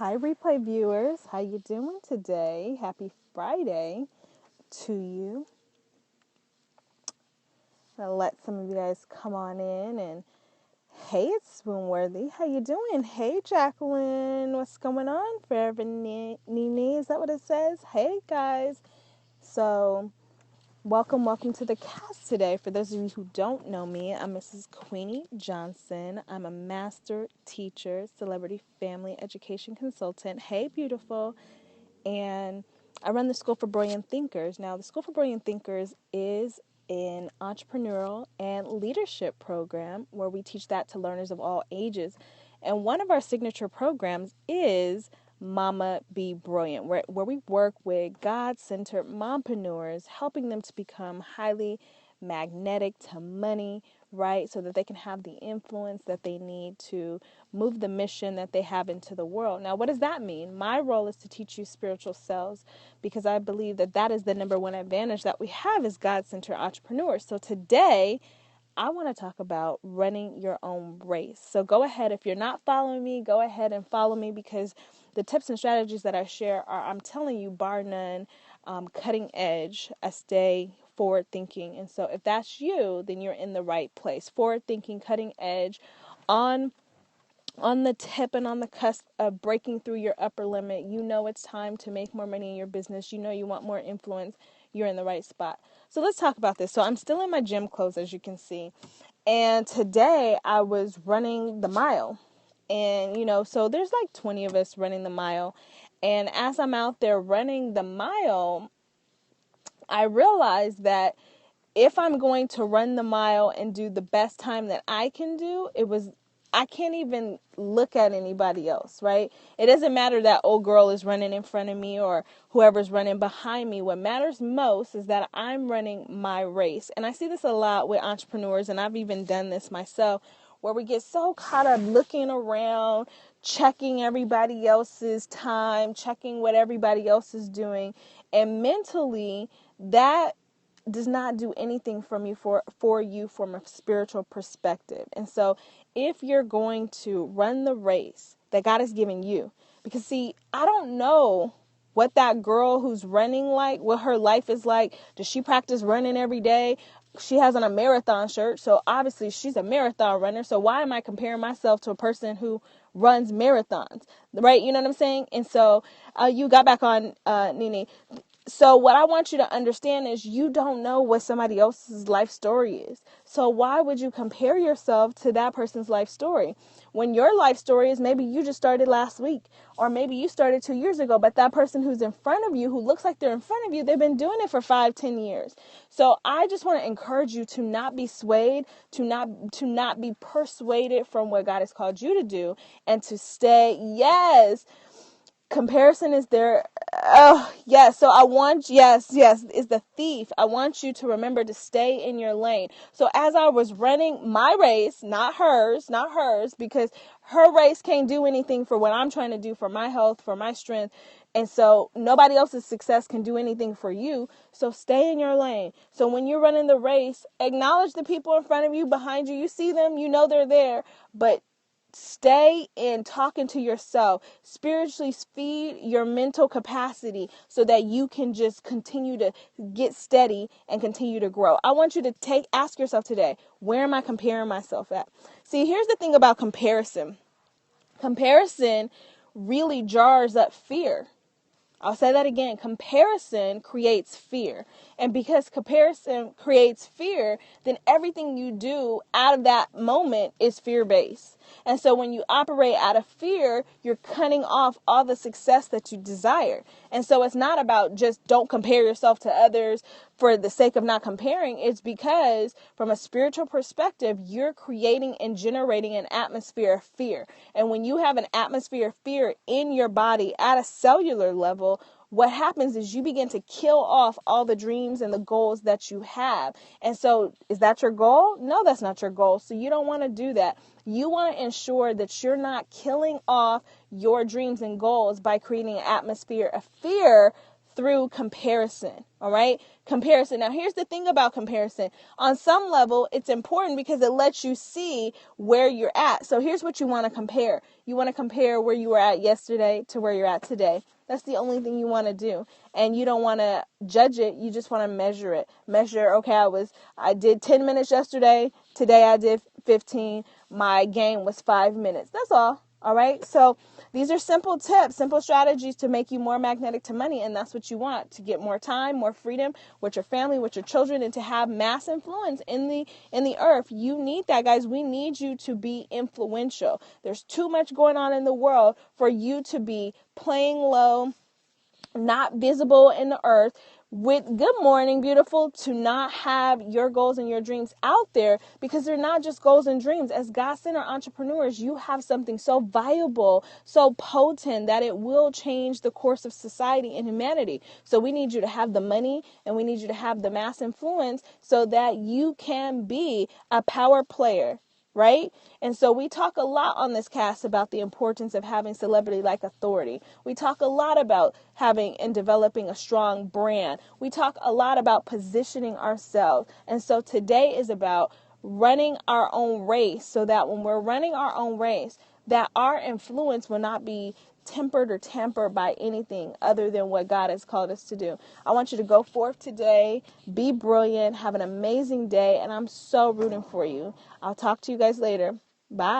Hi, replay viewers. How you doing today? Happy Friday to you. I'll let some of you guys come on in. And hey, it's Spoonworthy. How you doing? Hey, Jacqueline. What's going on? Forever Nene, is that what it says? Hey, guys. So, welcome to the cast today. For those of you who don't know me, I'm Mrs. Queenie Johnson. I'm a master teacher, celebrity family education consultant. Hey, beautiful. And I run the School for Brilliant Thinkers. Now, the School for Brilliant Thinkers is an entrepreneurial and leadership program where we teach that to learners of all ages. And one of our signature programs is Mama Be Brilliant, where we work with God-centered mompreneurs, helping them to become highly magnetic to money, right? So that they can have the influence that they need to move the mission that they have into the world. Now, what does that mean? My role is to teach you spiritual selves because I believe that that is the number one advantage that we have as God-centered entrepreneurs. So today, I want to talk about running your own race. So go ahead. If you're not following me, go ahead and follow me because the tips and strategies that I share are, I'm telling you, bar none, cutting edge. I stay forward thinking. And so if that's you, then you're in the right place. Forward thinking, cutting edge, on the tip and on the cusp of breaking through your upper limit. You know it's time to make more money in your business. You know you want more influence. You're in the right spot. So let's talk about this. So I'm still in my gym clothes, as you can see. And today I was running the mile. And, so there's like 20 of us running the mile. And as I'm out there running the mile, I realized that if I'm going to run the mile and do the best time that I can do, I can't even look at anybody else, right? It doesn't matter that old girl is running in front of me or whoever's running behind me. What matters most is that I'm running my race. And I see this a lot with entrepreneurs, and I've even done this myself, where we get so caught up looking around, checking everybody else's time, checking what everybody else is doing. And mentally, that does not do anything for you from a spiritual perspective. And so if you're going to run the race that God has given you, because see, I don't know what that girl who's running like, what her life is like. Does she practice running every day? She has on a marathon shirt, so obviously she's a marathon runner. So why am I comparing myself to a person who runs marathons, right? You know what I'm saying? And so you got back on, Nene. So what I want you to understand is you don't know what somebody else's life story is. So why would you compare yourself to that person's life story? When your life story is maybe you just started last week, or maybe you started 2 years ago, but that person who's in front of you, who looks like they're in front of you, they've been doing it for 5-10 years. So I just want to encourage you to not be swayed, to not be persuaded from what God has called you to do, and to stay, yes. Comparison is there. Oh, yes. So yes, is the thief. I want you to remember to stay in your lane. So as I was running my race, not hers, because her race can't do anything for what I'm trying to do for my health, for my strength. And so nobody else's success can do anything for you. So stay in your lane. So when you're running the race, acknowledge the people in front of you, behind you. You see them, you know they're there, but stay in talking to yourself. Spiritually feed your mental capacity so that you can just continue to get steady and continue to grow. I want you to ask yourself today, where am I comparing myself at? See, here's the thing about comparison. Comparison really jars up fear. I'll say that again. Comparison creates fear. And because comparison creates fear, then everything you do out of that moment is fear-based. And so when you operate out of fear, you're cutting off all the success that you desire. And so it's not about just don't compare yourself to others for the sake of not comparing. It's because from a spiritual perspective, you're creating and generating an atmosphere of fear. And when you have an atmosphere of fear in your body at a cellular level, what happens is you begin to kill off all the dreams and the goals that you have. And so is that your goal? No, that's not your goal. So you don't want to do that. You want to ensure that you're not killing off your dreams and goals by creating an atmosphere of fear through comparison. All right. Comparison. Now, here's the thing about comparison. On some level, it's important because it lets you see where you're at. So here's what you want to compare. You want to compare where you were at yesterday to where you're at today. That's the only thing you want to do. And you don't want to judge it. You just want to measure it. Measure, okay, I did 10 minutes yesterday. Today I did 15. My gain was 5 minutes. That's all. All right. So these are simple tips, simple strategies to make you more magnetic to money. And that's what you want, to get more time, more freedom with your family, with your children, and to have mass influence in the earth. You need that, guys. We need you to be influential. There's too much going on in the world for you to be playing low, not visible in the earth, with good morning, beautiful, to not have your goals and your dreams out there, because they're not just goals and dreams. As God-centered entrepreneurs, you have something so valuable, so potent, that it will change the course of society and humanity. So we need you to have the money, and we need you to have the mass influence so that you can be a power player. Right? And so we talk a lot on this cast about the importance of having celebrity-like authority. We talk a lot about having and developing a strong brand. We talk a lot about positioning ourselves. And so today is about running our own race, so that when we're running our own race, that our influence will not be tempered or tampered by anything other than what God has called us to do. I want you to go forth today, be brilliant, have an amazing day, and I'm so rooting for you. I'll talk to you guys later. Bye.